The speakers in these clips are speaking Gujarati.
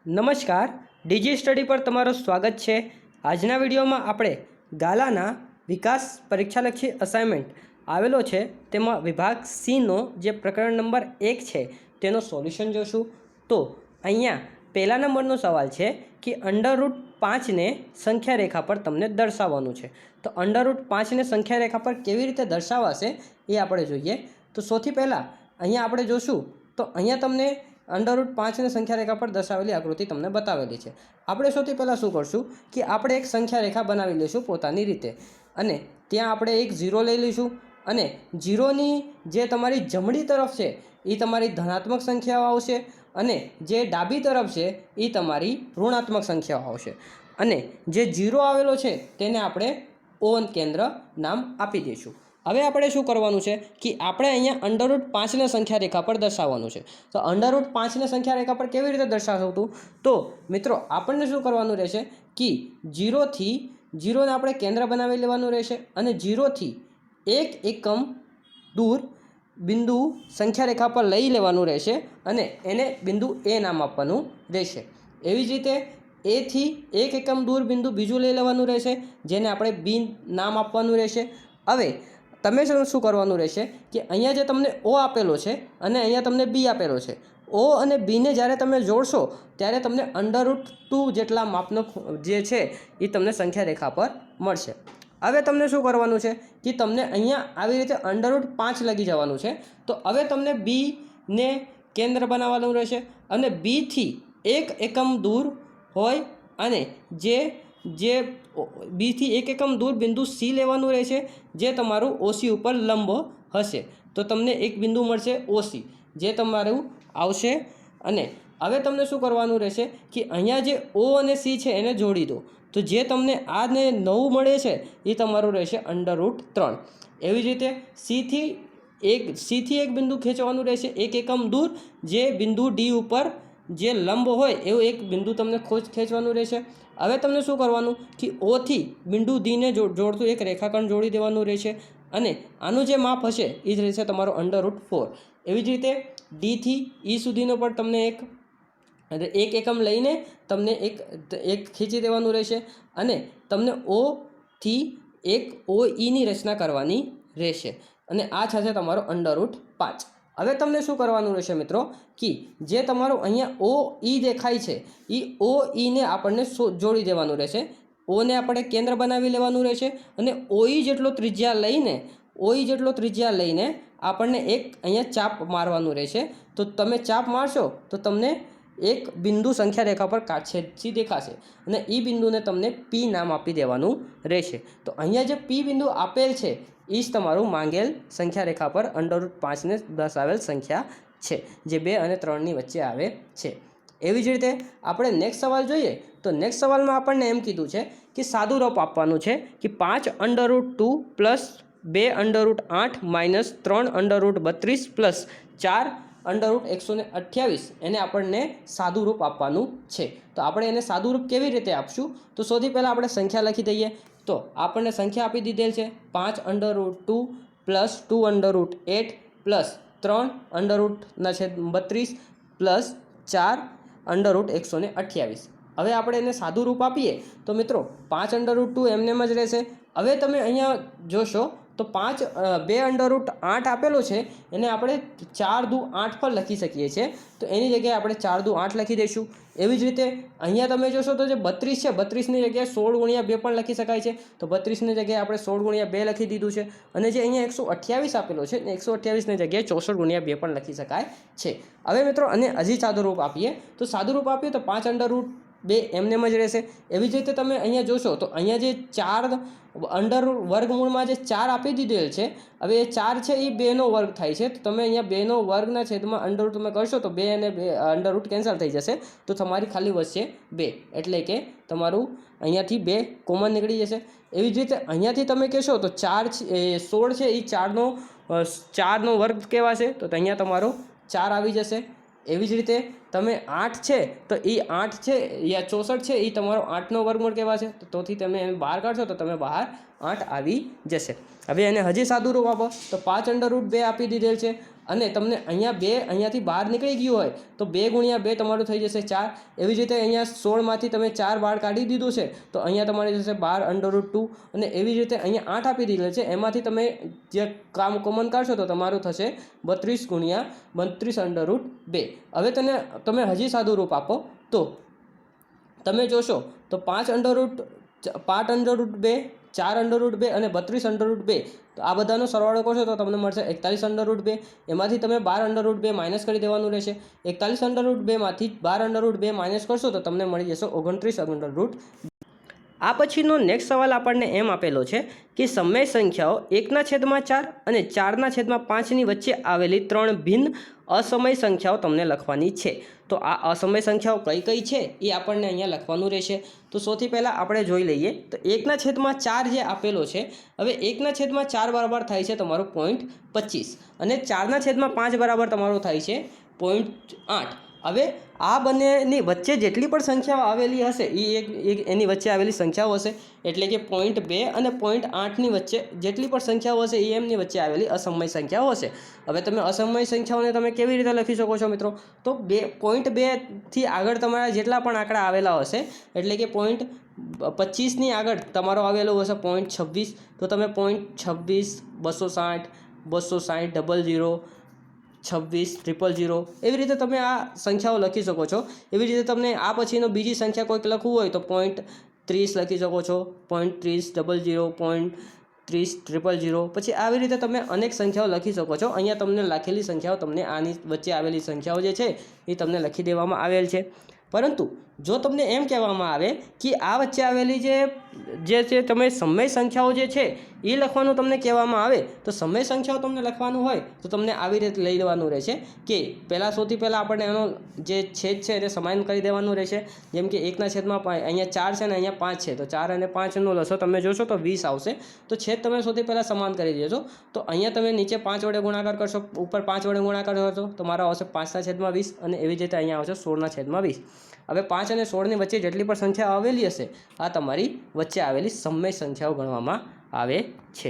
નમસ્કાર, ડીજી સ્ટડી પર તમારું સ્વાગત છે। આજના વિડીયોમાં આપણે ગાલાના વિકાસ પરીક્ષાલક્ષી અસાઇનમેન્ટ આવેલો છે તેમાં વિભાગ સીનો જે પ્રકરણ નંબર 1 છે તેનો સોલ્યુશન જોશું। તો અહીંયા પહેલા નંબરનો સવાલ છે કે √5ને સંખ્યા રેખા પર તમને દર્શાવવાનું છે। તો √5ને સંખ્યા રેખા પર કેવી રીતે દર્શાવાશે એ આપણે જોઈએ। તો સૌથી પહેલાં અહીંયા આપણે જોશું તો અહીંયા તમને √5ને સંખ્યા રેખા પર દર્શાવેલી આકૃતિ તમને બતાવેલી છે। આપણે સૌથી પહેલાં શું કરશું કે આપણે એક સંખ્યા રેખા બનાવી લઈશું પોતાની રીતે, અને ત્યાં આપણે એક 0 લઈ લઈશું, અને 0ની જે તમારી જમણી તરફ છે એ તમારી ધનાત્મક સંખ્યાઓ આવશે, અને જે ડાબી તરફ છે એ તમારી ઋણાત્મક સંખ્યાઓ આવશે, અને જે 0 આવેલો છે તેને આપણે O કેન્દ્ર નામ આપી દઈશું। હવે આપણે શું કરવાનું છે કે આપણે અહીંયા √5ને સંખ્યા રેખા પર દર્શાવવાનું છે। તો √5ને સંખ્યા રેખા પર કેવી રીતે દર્શાવતું? તો મિત્રો આપણને શું કરવાનું રહેશે કે 0ને આપણે કેન્દ્ર બનાવી લેવાનું રહેશે, અને 0થી 1 એકમ દૂર બિંદુ સંખ્યા રેખા પર લઈ લેવાનું રહેશે, અને એને બિંદુ A નામ આપવાનું રહેશે। એવી જ રીતે એથી 1 એકમ દૂર બિંદુ બીજું લઈ લેવાનું રહેશે, જેને આપણે B નામ આપવાનું રહેશે। હવે તમે શું કરવાનું રહેશે કે અહીંયા જે તમને O આપેલો છે અને અહીંયા તમને B આપેલો છે, O અને Bને જ્યારે તમે જોડશો ત્યારે તમને √2 જેટલા માપનો જે છે એ તમને સંખ્યા રેખા પર મળશે। હવે તમને શું કરવાનું છે કે તમને અહીંયા આવી રીતે √5 લગી જવાનું છે। તો હવે તમને Bને કેન્દ્ર બનાવવાનું રહેશે, અને Bથી 1 એકમ દૂર હોય, અને જે Bથી 1 એકમ દૂર બિંદુ C લેવાનું રહેશે, જે તમારું OC ઉપર લંબ હશે। તો તમને એક બિંદુ મળશે OC, જે તમારું આવશે। અને હવે તમને શું કરવાનું રહેશે કે અહીંયા જે O અને C છે એને જોડી દો, તો જે તમને આને 9 મળે છે એ તમારું રહેશે √3। એવી જ રીતે Cથી એક બિંદુ ખેંચવાનું રહેશે 1 એકમ દૂર, જે બિંદુ D ઉપર જે લંબ હોય એવું એક બિંદુ તમને ખેંચવાનું રહેશે। હવે તમને શું કરવાનું કે Oથી બિંદુ Dને જોડતું એક રેખાખંડ જોડી દેવાનું રહેશે, અને આનું જે માપ હશે એ જ રહેશે તમારો √4। એવી જ રીતે Dથી E સુધીનો પણ તમને એક એકમ લઈને તમને એક ખેંચી દેવાનું રહેશે, અને તમને Oથી એક OEની રચના કરવાની રહેશે, અને આ થશે તમારો √5। હવે તમને શું કરવાનું રહેશે મિત્રો કે જે તમારું અહીંયા OE દેખાય છે એ OEને આપણને જોડી દેવાનું રહેશે। ઓને આપણે કેન્દ્ર બનાવી લેવાનું રહેશે, અને OE જેટલો ત્રિજ્યા લઈને આપણને એક અહીંયા ચાપ મારવાનું રહેશે। તો તમે ચાપ મારશો તો તમને એક બિંદુ સંખ્યા રેખા પર કાટછેદથી દેખાશે, અને એ બિંદુને તમને P નામ આપી દેવાનું રહેશે। તો અહીંયા જે P બિંદુ આપેલ છે એ જ તમારું માંગેલ સંખ્યા રેખા પર √5ને દર્શાવેલ સંખ્યા છે, જે 2 અને 3ની વચ્ચે આવે છે। એવી જ રીતે આપણે નેક્સ્ટ સવાલ જોઈએ। તો નેક્સ્ટ સવાલમાં આપણને એમ કીધું છે કે સાદું રૂપ આપવાનું છે કે 5 √2 પ્લસ 2 √8 માઇનસ 3 √32 પ્લસ 4 √128 એને આપણને સાદું રૂપ આપવાનું છે। તો આપણે એને સાદું રૂપ કેવી રીતે આપશું? તો સૌથી પહેલાં આપણે સંખ્યા લખી દઈએ। તો આપણને સંખ્યા આપી દીધેલ છે 5 √2 પ્લસ 2 √8 પ્લસ 3 √32 પ્લસ 4 √128। હવે આપણે એને સાદું રૂપ આપીએ તો મિત્રો 5 √2 એમનેમ જ રહેશે। હવે તમે અહીંયા જોશો તો 2 √8 આપેલો છે, એને આપણે 4 દુ 8 પર લખી શકીએ છીએ, તો એની જગ્યાએ આપણે 4 દુ 8 લખી દઈશું। એવી જ રીતે અહીંયા તમે જોશો તો જે 32 છે, 32ની જગ્યાએ 16 × 2 પણ લખી શકાય છે, તો 32ની જગ્યાએ આપણે 16 × 2 લખી દીધું છે। અને જે અહીંયા 128 આપેલો છે, 128ની જગ્યાએ 64 × 2 પણ લખી શકાય છે। હવે મિત્રો અને હજી સાદું રૂપ આપીએ તો 5 √2 એમનેમ જ રહેશે। એવી જ રીતે તમે અહીંયા જોશો તો અહીંયા જે 4 વર્ગમૂળમાં જે 4 આપી દીધેલ છે, હવે એ 4 છે એ 2નો વર્ગ થાય છે, તો તમે અહીંયા 2નો વર્ગના છેદમાં √ તમે કરશો તો 2 અને 2 √ કેન્સલ થઈ જશે, તો તમારી ખાલી વધશે 2, એટલે કે તમારું અહીંયાથી 2 કોમન નીકળી જશે। એવી જ રીતે અહીંયાથી તમે કહેશો તો 16 છે એ 4નો વર્ગ કહેવાશે, તો અહીંયા તમારો 4 આવી જશે। એવી જ રીતે તમે 8 છે તો એ 8 છે યા 64 છે એ તમારો 8નો વર્ગમૂળ કહેવાશે, તો તોથી તમે એને બહાર કાઢશો તો તમે બહાર 8 આવી જશે। હવે એને હજી સાદું રૂપ આપો તો 5 √2 આપી દીધેલ છે, અને તમને અહીંયા 2 અહીંયાથી બહાર નીકળી ગયું હોય તો 2 ગુણ્યા 2 તમારું થઈ જશે 4। એવી જ રીતે અહીંયા 16માંથી તમે 4 બહાર કાઢી દીધું છે તો અહીંયા તમારે જશે 12 √2 અને એવી જ રીતે અહીંયા 8 આપી દીધેલ છે, એમાંથી તમે જે કામ કોમન કાઢશો તો તમારું થશે 32 ગુણ્યા 32 √2। હવે તમે હજી સાદું રૂપ આપો તો તમે જોશો તો 5 √2 4 √2 અને 32 √2, તો આ બધાનો સરવાળો કરશો તો તમને મળશે 41 √2। એમાંથી તમે 12 √2 માઇનસ કરી દેવાનું રહેશે। 41 √2 માંથી 12 √2 માઇનસ કરશો તો તમને મળી જશે 29 √2। આ પછીનો નેક્સ્ટ સવાલ આપણને એમ આપેલો છે કે સમય સંખ્યાઓ 1/4 અને 4/5ની વચ્ચે આવેલી 3 ભિન્ન અસમય સંખ્યાઓ તમને લખવાની છે। તો આ અસમય સંખ્યાઓ કઈ કઈ છે એ આપણને અહીંયા લખવાનું રહેશે। તો સૌથી પહેલાં આપણે જોઈ લઈએ તો 1/4 જે આપેલો છે, હવે 1/4 બરાબર થાય છે તમારું 0.25 અને 4/5 બરાબર તમારું થાય છે 0.8। હવે આ બંનેની વચ્ચે જેટલી પણ સંખ્યાઓ આવેલી હશે એ એની વચ્ચે આવેલી સંખ્યાઓ હશે, એટલે કે 0.2 અને 0.8ની વચ્ચે જેટલી પણ સંખ્યાઓ હશે એ એમની વચ્ચે આવેલી અસમય સંખ્યાઓ હશે। હવે તમે અસમય સંખ્યાઓને તમે કેવી રીતે લખી શકો છો મિત્રો? તો 0.2થી આગળ તમારા જેટલા પણ આંકડા આવેલા હશે, એટલે કે 0.25ની આગળ તમારો આવેલો હશે 0.26, તો તમે 0.26 260 260 00 26 000 એવી રીતે તમે આ સંખ્યાઓ લખી શકો છો। એવી રીતે તમને આ પછીનો બીજી સંખ્યા કોઈક લખવું હોય તો 0.30 લખી શકો છો, 0.30 00 0.30 000, પછી આવી રીતે તમે અનેક સંખ્યાઓ લખી શકો છો। અહીંયા તમને લખેલી સંખ્યાઓ તમને આની વચ્ચે આવેલી સંખ્યાઓ જે છે એ તમને લખી દેવામાં આવેલ છે। પરંતુ જો તમને એમ કહેવામાં આવે કે આ વચ્ચે આવેલી જે તમે સમય સંખ્યાઓ જે છે એ લખવાનું તમને કહેવામાં આવે તો સમય સંખ્યાઓ તમને લખવાનું હોય તો તમને આવી રીતે લઈ લેવાનું રહેશે કે સૌથી પહેલાં આપણને એનો જે છેદ છે એને સમાન કરી દેવાનું રહેશે। જેમ કે 1/5 અહીંયા 4 છે ને અહીંયા 5 છે, તો 4 અને 5નો લસો તમે જોશો તો 20 આવશે। તો છેદ તમે સૌથી પહેલાં સમાન કરી દેજો। તો અહીંયા તમે નીચે 5 વડે ગુણાકાર કરશો, ઉપર 5 વડે ગુણાકાર કરશો તો મારો આવશે 5/20 અને એવી જ રીતે અહીંયા આવશે 16/20। હવે 5 અને 16ની વચ્ચે જેટલી પણ સંખ્યા આવેલી હશે આ તમારી વચ્ચે આવેલી સમય સંખ્યાઓ ગણવામાં આવે છે।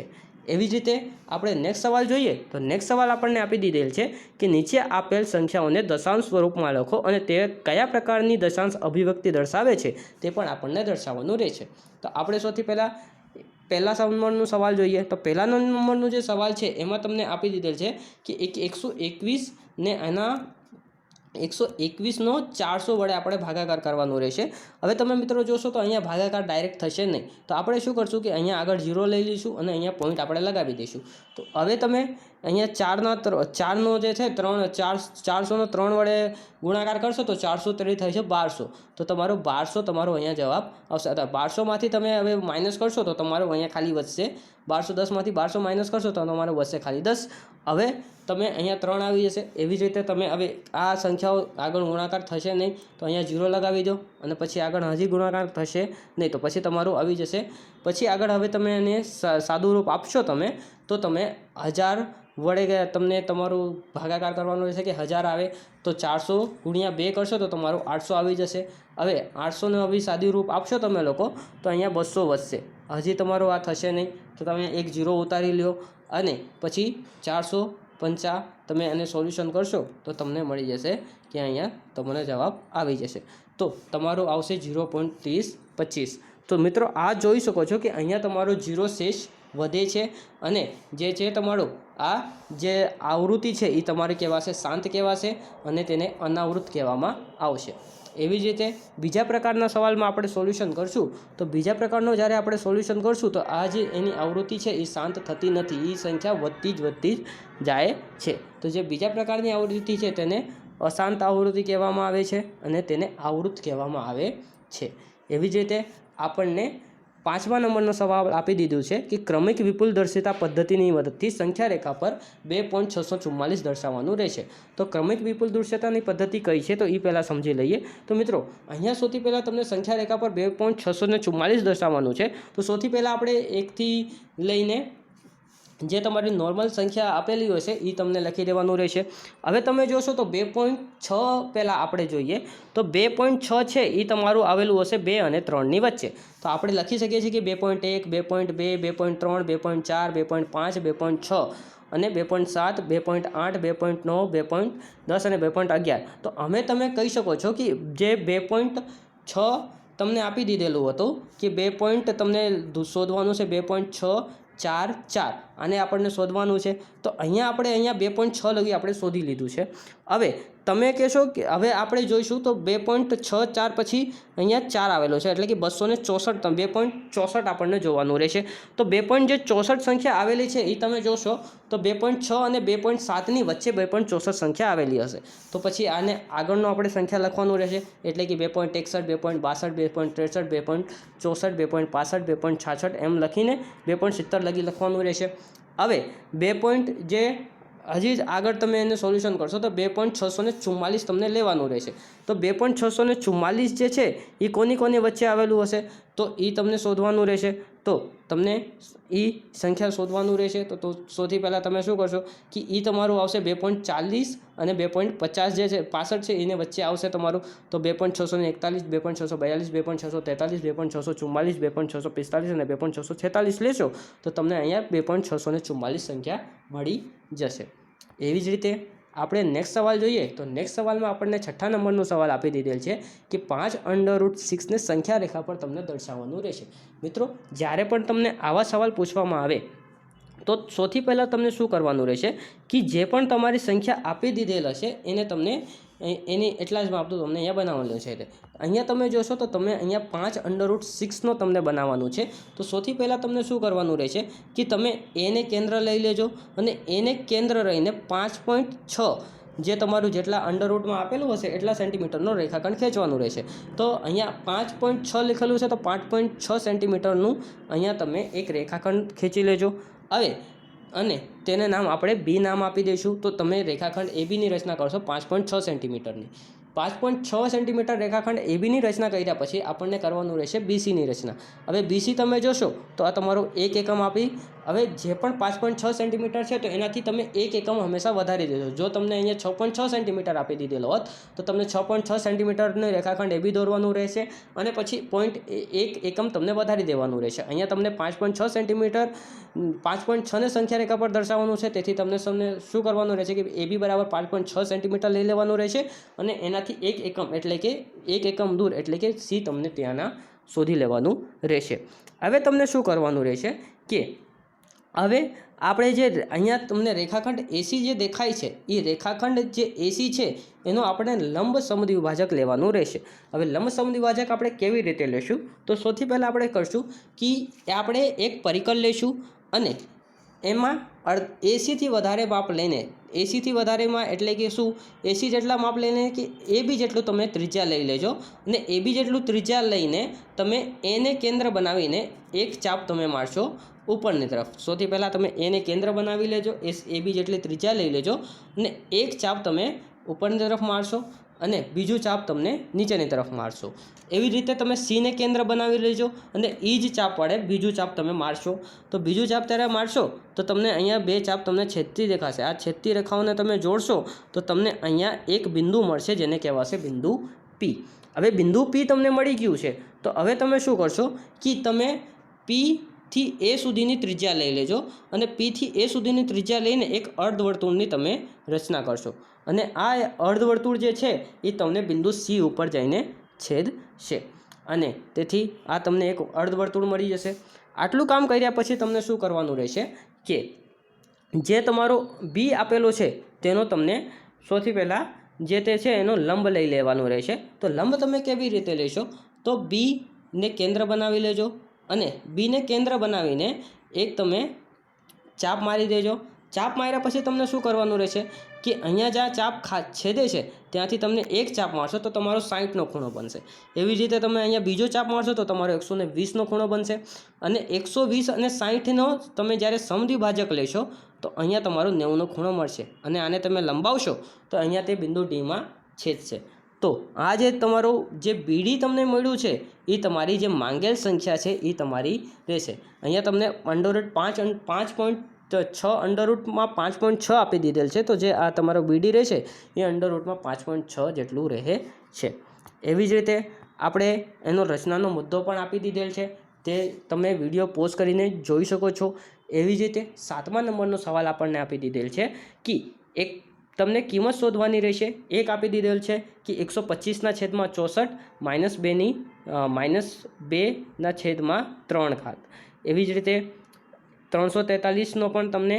એવી જ રીતે આપણે નેક્સ્ટ સવાલ જોઈએ તો નેક્સ્ટ સવાલ આપણને આપી દીધેલ છે કે નીચે આપેલ સંખ્યાઓને દશાંશ સ્વરૂપમાં લખો અને તે કયા પ્રકારની દશાંશ અભિવ્યક્તિ દર્શાવે છે તે પણ આપણને દર્શાવવાનું રહેશે। તો આપણે સૌથી પહેલા નંબરનો સવાલ જોઈએ તો પહેલા નંબરનો જે સવાલ છે એમાં તમને આપી દીધેલ છે કે 121 ને એના 121નો 400 વડે આપણે ભાગાકાર કરવાનો રહેશે। હવે તમે મિત્રો જોશો તો અહીંયા ભાગાકાર ડાયરેક્ટ થશે નહીં, તો આપણે શું કરશું કે અહીંયા આગળ 0 લઈ લઈશું અને અહીંયા પોઈન્ટ આપણે લગાવી દઈશું। તો હવે તમે અહીંયા 4નો જે છે 400નો 3 વડે ગુણાકાર કરશો તો 400 3 થાય છે 1200, તો તમારો 1200 તમારો અહીંયા જવાબ આવશે। 1200માંથી તમે હવે માઇનસ કરશો તો તમારો અહીંયા ખાલી વધશે 1210માંથી 1200 માઇનસ કરશો તો તમારો વધશે ખાલી 10। હવે તમે અહીંયા 3 આવી જશે। એવી જ રીતે તમે હવે આ સંખ્યાઓ આગળ ગુણાકાર થશે નહીં તો અહીંયા 0 લગાવી દો અને પછી આગળ હજી ગુણાકાર થશે નહીં તો પછી તમારું આવી જશે। પછી આગળ હવે તમે એને સાદું રૂપ આપશો તમે તો તમે 1000 વડે તમને તમારું ભાગાકાર કરવાનું રહેશે કે 1000 આવે તો 400 ગુણ્યા 2 કરશો તો તમારું 800 આવી જશે। હવે 800ને હવે સાદું રૂપ આપશો તમે લોકો તો અહીંયા 200 વધશે, હજી તમારું આ થશે નહીં તો તમે એક 0 ઉતારી લો અને પછી 450 તમે એને સોલ્યુશન કરશો તો તમને મળી જશે કે અહીંયા તમને જવાબ આવી જશે। તો તમારું આવશે 0.3025। તો મિત્રો આ જોઈ શકો છો કે અહીંયા તમારો 0 શેષ વધે છે અને જે છે તમારું આ જે આવૃત્તિ છે એ તમારી કહેવાશે શાંત કહેવાશે અને તેને અનાવૃત કહેવામાં આવશે। એવી જ રીતે બીજા પ્રકારના સવાલમાં આપણે સોલ્યુશન કરશું તો બીજા પ્રકારનો જ્યારે આપણે સોલ્યુશન કરશું તો આ જે એની આવૃત્તિ છે એ શાંત થતી નથી, એ સંખ્યા વધતી જ જાય છે। તો જે બીજા પ્રકારની આવૃત્તિ છે તેને અશાંત આવૃત્તિ કહેવામાં આવે છે અને તેને આવૃત કહેવામાં આવે છે। એવી જ રીતે આપણને 5મા નંબરનો સવાલ આપી દીધું છે કે ક્રમિક વિપુલ દર્શિતા પદ્ધતિની મદદથી સંખ્યા રેખા પર 2.644 દર્શાવવાનું રહેશે। તો ક્રમિક વિપુલ દર્શિતાની પદ્ધતિ કઈ છે તો એ પહેલાં સમજી લઈએ। તો મિત્રો અહીંયા સૌથી પહેલાં તમને સંખ્યા રેખા પર 2.644 દર્શાવવાનું છે। તો સૌથી પહેલાં આપણે 1થી લઈને જે તમારી નોર્મલ સંખ્યા આપેલી હોય છે એ તમને લખી દેવાનું રહેશે। હવે તમે જોશો તો 2.6 પહેલાં આપણે જોઈએ તો 2.6 છે એ તમારું આવેલું હશે 2 અને 3ની વચ્ચે, તો આપણે લખી શકીએ છીએ કે 2.1 2.2 2.3 2.4 2.5 2.6 અને 2.7, 2.8, 2.9, 2.10 અને 2.11. તો અમે તમે કહી શકો છો કે જે 2.6 તમને આપી દીધેલું હતું કે 2 તમને શોધવાનું છે 2.644 આને આપણને શોધવાનું છે. તો અહીંયા 2.6 લગી આપણે શોધી લીધું છે. હવે તમે કહેશો કે હવે આપણે જોઈશું તો 2.64 પછી અહીંયા 4 આવેલો છે એટલે કે 264, 2.64 આપણને જોવાનું રહેશે. તો 2.64 સંખ્યા આવેલી છે એ તમે જોશો તો 2.6 અને 2.7ની વચ્ચે 2.64 સંખ્યા આવેલી હશે. તો પછી આને આગળનો આપણે સંખ્યા લખવાનું રહેશે એટલે કે 2.61, 2.62, 2.63, 2.64, 2.65, 2.66 એમ લખીને 2.70 લગી લખવાનું રહેશે. હવે 2. જે હજી જ આગળ તમે એને સોલ્યુશન કરશો તો 2.644 તમને લેવાનું રહેશે. તો 2.644 જે છે એ કોની વચ્ચે આવેલું હશે તો એ તમને શોધવાનું રહેશે. તો તમને એ સંખ્યા શોધવાનું રહેશે. તો સૌથી પહેલાં તમે શું કરશો કે એ તમારું આવશે 2.40 અને 2.50 જે છે 65 છે એને વચ્ચે આવશે તમારું. તો 2.641, 2.642, 2.643, 2.644, 2.645 અને 2.646 લેશો તો તમને અહીંયા 2.644 સંખ્યા મળી જશે. એવી જ રીતે આપણે નેક્સ્ટ સવાલ જોઈએ તો નેક્સ્ટ સવાલમાં આપણને 6થા નંબરનો સવાલ આપી દીધેલ છે કે 5√6ને સંખ્યા રેખા પર તમને દર્શાવવાનું રહેશે. મિત્રો જ્યારે પણ તમને આવા સવાલ પૂછવામાં આવે તો સૌથી પહેલાં તમને શું કરવાનું રહેશે કે જે પણ તમારી સંખ્યા આપી દીધેલ હશે એને તમને એની એટલા જ માપનું તમને અહીંયા બનાવવાનું છે. અહીંયા તમે જોશો તો તમે અહીંયા 5√6નો તમને બનાવવાનું છે. તો સૌથી પહેલાં તમને શું કરવાનું રહેશે કે તમે એને કેન્દ્ર લઈ લેજો અને એને કેન્દ્ર રહીને 5.6 જે તમારું જેટલા અંડરરૂટમાં આપેલું હશે એટલા સેન્ટીમીટરનો રેખાખંડ ખેંચવાનું રહેશે. તો અહીંયા 5.6 લખેલું છે તો 5.6 સેન્ટીમીટરનું અહીંયા તમે એક રેખાખંડ ખેંચી લેજો. હવે અને તેને નામ આપણે બી નામ આપી દઈશું. તો તમે રેખાખંડ એબીની રચના કરશો 5.6 સેન્ટીમીટરની. 5.6 સેન્ટીમીટર રેખાખંડ એબીની રચના કર્યા પછી આપણને કરવાનું રહેશે બીસીની રચના. હવે બીસી તમે જોશો તો આ તમારો 1 એકમ આપી. હવે જે પણ 5.6 સેન્ટીમીટર છે તો એનાથી તમે 1 એકમ હંમેશા વધારી દેજો. જો તમને અહીંયા 6.6 સેન્ટીમીટર આપી દીધેલો હોત તો તમને 6.6 સેન્ટીમીટરનું રેખાખંડ એબી દોરવાનું રહેશે અને પછી 0.1 એકમ તમને વધારી દેવાનું રહેશે. અહીંયા તમને 5.6 સેન્ટીમીટર 5.6ને સંખ્યા રેખા પર દર્શાવવાનું છે. તેથી તમને શું કરવાનું રહેશે કે એબી બરાબર 5.6 સેન્ટીમીટર લઈ લેવાનું રહેશે અને એનાથી 1 એકમ એટલે કે 1 એકમ દૂર એટલે કે સી તમને ત્યાંના શોધી લેવાનું રહેશે. હવે તમને શું કરવાનું રહેશે કે હવે આપણે જે અહીંયા તમને રેખાખંડ એસી જે દેખાય છે એ રેખાખંડ જે એસી છે એનો આપણે લંબ સમદ્વિભાજક લેવાનું રહેશે. હવે લંબ સમદ્વિભાજક આપણે કેવી રીતે લેશું તો સૌથી પહેલાં આપણે કરશું કે આપણે એક પરિકર લઈશું અને એમાં એસીથી વધારે માપ લઈને એસીથી વધારેમાં એટલે કે શું એસી જેટલા માપ લઈને કે એબી જેટલું તમે ત્રિજ્યા લઈ લેજો અને એબી જેટલું ત્રિજ્યા લઈને તમે એને કેન્દ્ર બનાવીને એક ચાપ તમે મારશો ઉપરની તરફ. સૌથી પહેલાં તમે એને કેન્દ્ર બનાવી લેજો, એબી જેટલી ત્રિજ્યા લઈ લેજો અને એક ચાપ તમે ઉપરની તરફ મારશો અને બીજું ચાપ તમને નીચેની તરફ મારશો. એવી રીતે તમે સીને કેન્દ્ર બનાવી લેજો અને એ જ ચાપ વડે બીજું ચાપ તમે મારશો. તો બીજું ચાપ ત્યારે મારશો તો તમને અહીંયા 2 ચાપ તમને છેદતી દેખાશે. આ છેદતી રેખાઓને તમે જોડશો તો તમને અહીંયા એક બિંદુ મળશે જેને કહેવાશે બિંદુ પી. હવે બિંદુ પી તમને મળી ગયું છે તો હવે તમે શું કરશો કે તમે પીથી એ સુધીની ત્રિજ્યા લઈ લેજો અને પીથી એ સુધીની ત્રિજ્યા લઈને એક અર્ધવર્તુળની તમે રચના કરશો અને આ અર્ધવર્તુળ જે છે એ તમને બિંદુ સી ઉપર જઈને છેદશે અને તેથી આ તમને એક અર્ધવર્તુળ મળી જશે. આટલું કામ કર્યા પછી તમને શું કરવાનું રહેશે કે જે તમારો બી આપેલો છે તેનો તમને સૌથી પહેલાં જે તે છે એનો લંબ લઈ લેવાનો રહેશે. તો લંબ તમે કેવી રીતે લેશો તો બીને કેન્દ્ર બનાવી લેજો અને બીને કેન્દ્ર બનાવીને એક તમે ચાપ મારી દેજો. ચાપ માર્યા પછી તમને શું કરવાનું રહેશે કે અહીંયા જ્યાં ચાપ છેદે છે ત્યાંથી તમને એક ચાપ મારશો તો તમારો 60નો ખૂણો બનશે. એવી જ રીતે તમે અહીંયા બીજો ચાપ મારશો તો તમારો 120નો ખૂણો બનશે અને 120 અને 60નો તમે જ્યારે સમદ્વિભાજક લેશો તો અહીંયા તમારો 90નો ખૂણો મળશે અને આને તમે લંબાવશો તો અહીંયા તે બિંદુ ડીમાં છેદશે. તો આ જે તમારું જે બીડી તમને મળ્યું છે એ તમારી જે માંગેલ સંખ્યા છે એ તમારી રહેશે. અહીંયા તમને અંડરરૂટ 5.6 અંડરરૂટમાં 5.6 આપી દીધેલ છે તો જે આ તમારો બીડી રહેશે એ અંડરરૂટમાં 5.6 જેટલું રહે છે. એવી જ રીતે આપણે એનો રચનાનો મુદ્દો પણ આપી દીધેલ છે તે તમે વિડીયો પોઝ કરીને જોઈ શકો છો। એવી જ રીતે 7મા નંબરનો સવાલ આપણને આપી દીધેલ છે કે એક તમને કિંમત શોધવાની રહેશે। એક આપી દીધેલ છે કે 125/64 -2/3 એવી જ રીતે 343નો પણ તમને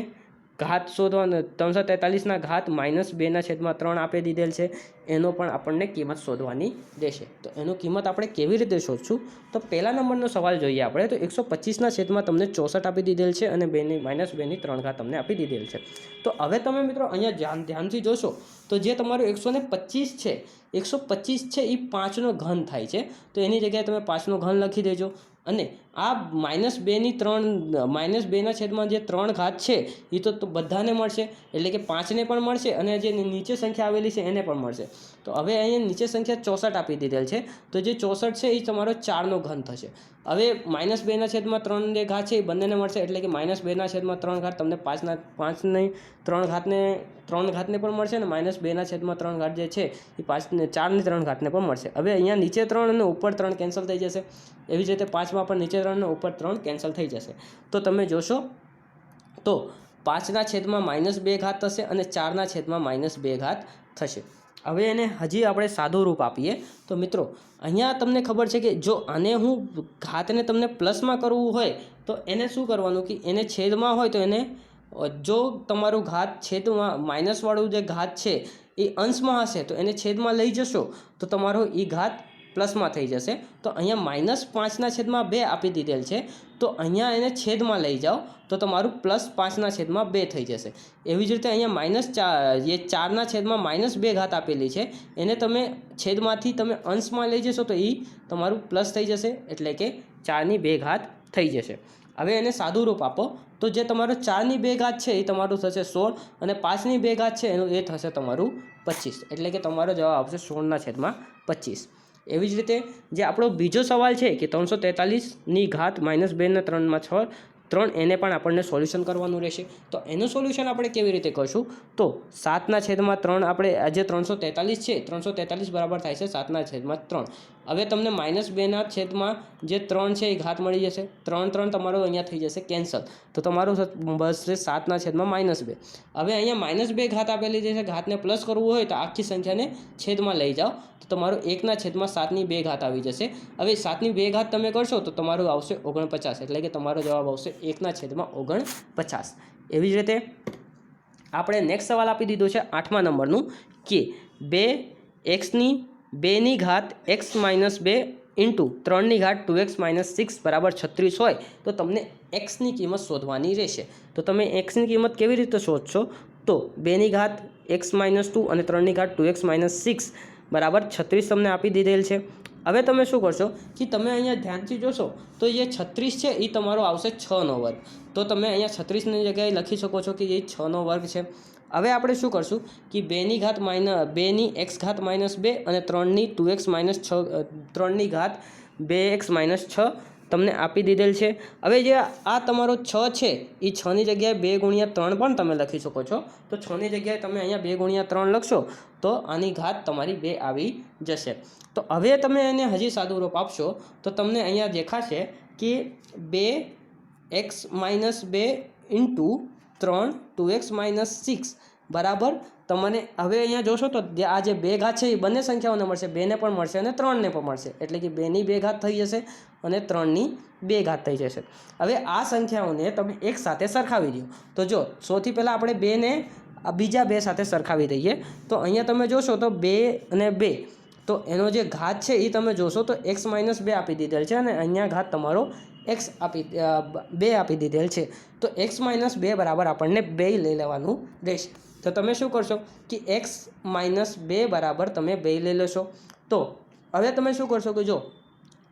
ઘાત શોધવાનો, 343ના ઘાત -2/3 આપી દીધેલ છે, એનો પણ આપણને કિંમત શોધવાની રહેશે। તો એનું કિંમત આપણે કેવી રીતે શોધશું? તો પહેલા નંબરનો સવાલ જોઈએ આપણે। તો 125/64 તમને 64 આપી દીધેલ છે અને -2/3 તમને આપી દીધેલ છે। તો હવે તમે મિત્રો અહીંયા ધ્યાનથી જોશો તો જે તમારું 125 છે, 125 છે એ 5નો ઘન થાય છે, તો એની જગ્યાએ તમે 5નો ઘન લખી દેજો। અને આ -2/3 છે એ તો બધાને મળશે, એટલે કે 5ને પણ મળશે અને જે નીચે સંખ્યા આવેલી છે એને પણ મળશે। તો હવે અહીંયા નીચે સંખ્યા 64 આપી દીધેલ છે, તો જે 64 છે એ તમારો 4નો ઘન થશે। હવે -2/3 જે ઘાત છે એ બંનેને મળશે, એટલે કે -2/3 તમને 5ની 3 ઘાતને પણ મળશે અને -2/3 ઘાત જે છે એ 4ની 3 ઘાતને પણ મળશે। હવે અહીંયા નીચે 3 અને ઉપર 3 કેન્સલ થઈ જશે, એવી જ રીતે 5માં પણ નીચે 3 અને ઉપર 3 કેન્સલ થઈ જશે। તો તમે જોશો તો 5/-2 થશે અને 4/-2 થશે। હવે એને હજી આપણે સાદું રૂપ આપીએ તો મિત્રો અહીંયા તમને ખબર છે કે જો આને હું ઘાતને તમને પ્લસમાં કરવું હોય તો એને શું કરવાનું કે એને છેદમાં હોય તો એને, જો તમારું ઘાત છેદમાં માઇનસવાળું જે ઘાત છે એ અંશમાં હશે તો એને છેદમાં લઈ જશો તો તમારો એ ઘાત પ્લસમાં થઈ જશે। તો અહીંયા -5/2 આપી દીધેલ છે, તો અહીંયા એને છેદમાં લઈ જાઓ તો તમારું +5/2 થઈ જશે। એવી જ રીતે અહીંયા -4/-2 આપેલી છે, એને તમે છેદમાંથી તમે અંશમાં લઈ જશો તો એ તમારું પ્લસ થઈ જશે, એટલે કે 4/2 થઈ જશે। હવે એને સાદું રૂપ આપો તો જે તમારો 4/2 છે એ તમારું થશે 16 અને 5/2 છે એનું એ થશે તમારું 25, એટલે કે તમારો જવાબ આવશે 16/25। એવી જ રીતે જે આપણો બીજો સવાલ છે કે 343ની ઘાત -2/3 એને પણ આપણને સોલ્યુશન કરવાનું રહેશે। તો એનું સોલ્યુશન આપણે કેવી રીતે કરશું? તો 7/3 આપણે જે 343 છે, 343 બરાબર થાય છે 7/3। હવે તમને -2/3 જે 3 છે એ ઘાત મળી જશે, 3 તમારો અહીંયા થઈ જશે કેન્સલ, તો તમારું બસશે 7/-2। હવે અહીંયા -2 આપેલી છે, ઘાતને પ્લસ કરવું હોય તો આખી સંખ્યાને છેદમાં લઈ જાઓ તો તમારો 1/7/2 આવી જશે। હવે 7/2 તમે કરશો તો તમારું આવશે 49, એટલે કે તમારો જવાબ આવશે 1/49। એવી જ રીતે આપણે નેક્સ્ટ સવાલ આપી દીધો છે 8મા નંબરનું કે 2x² x - 2 × 3 2x - 6 = 36 હોય તો તમને xની કિંમત શોધવાની રહેશે। તો તમે xની કિંમત કેવી રીતે શોધશો? તો 2 x - 2 અને 3 2x - 6 = 36 તમને આપી દીધેલ છે। હવે તમે શું કરશો કે તમે અહીંયા ધ્યાનથી જોશો તો એ 36 છે એ તમારો આવશે 6નો વર્ગ, તો તમે અહીંયા 36ની જગ્યાએ લખી શકો છો કે એ 6નો વર્ગ છે। હવે આપણે શું કરશું કે 2x - 2 અને 2x - 6 તમને આપી દીધેલ છે। હવે જે આ તમારો 6 છે એ 6ની જગ્યાએ 2 × 3 પણ તમે લખી શકો છો, તો 6ની જગ્યાએ તમે અહીંયા 2 × 3 લખશો તો આની ઘાત તમારી 2 આવી જશે। તો હવે તમે એને હજી સાદું રૂપ આપશો તો તમને અહીંયા દેખાશે કે 2x - 2 × 3 2x - 6 બરાબર તમને હવે અહીંયા જોશો તો આ જે 2 ઘાત છે એ બંને સંખ્યાઓને મળશે, 2ને પણ મળશે અને 3ને પણ મળશે, એટલે કે 2/2 થઈ જશે અને 3/2 થઈ જશે। હવે આ સંખ્યાઓને તમે એક સાથે સરખાવી દો તો જો સૌથી પહેલાં આપણે 2ને બીજા 2 સાથે સરખાવી દઈએ તો અહીંયા તમે જોશો તો 2 અને 2, તો એનો જે ઘાત છે એ તમે જોશો તો x - 2 આપી દીધેલ છે અને અહીંયા ઘાત તમારો 2 આપી દીધેલ છે, તો x - 2 બરાબર આપણને 2 લઈ લેવાનું રહેશે। તો તમે શું કરશો કે x - 2 બરાબર તમે 2 લઈ લેશો। તો હવે તમે શું કરશો કે જો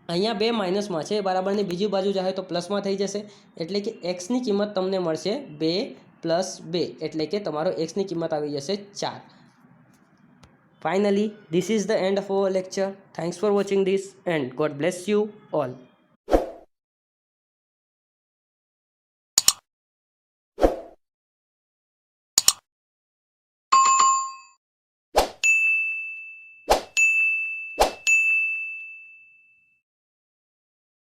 અહીંયા 2 માઇનસમાં છે, બરાબરની બીજી બાજુ જાય તો પ્લસમાં થઈ જશે, એટલે કે xની કિંમત તમને મળશે 2 + 2, એટલે કે તમારો xની કિંમત આવી જશે 4। Finally, this is the end of our lecture. Thanks for watching this and God bless you all.